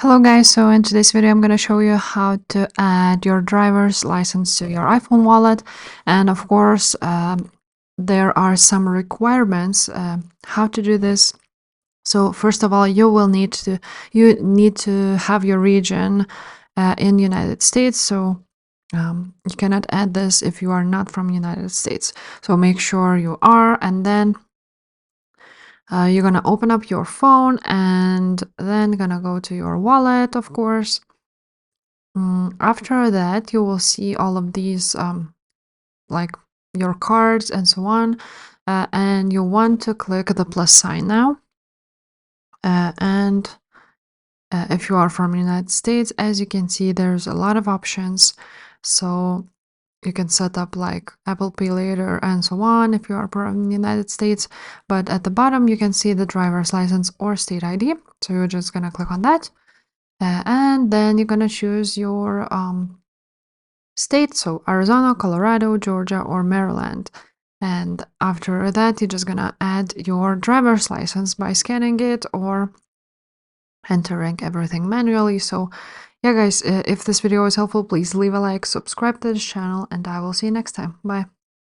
Hello guys, so in today's video I'm going to show you how to add your driver's license to your iPhone wallet, and of course there are some requirements how to do this. So first of all, you need to have your region in United States, so you cannot add this if you are not from United States. So make sure you are, and then you're gonna open up your phone and then gonna go to your wallet, of course. After that, you will see all of these, like your cards and so on, and you want to click the plus sign now. And if you are from the United States, as you can see, there's a lot of options. So you can set up like Apple Pay Later and so on if you are from the United States. But at the bottom, you can see the driver's license or state ID. So you're just gonna click on that. And then you're gonna choose your state, so Arizona, Colorado, Georgia, or Maryland. And after that, you're just gonna add your driver's license by scanning it or entering everything manually. So yeah guys, if this video was helpful, please leave a like, subscribe to this channel, and I will see you next time. Bye.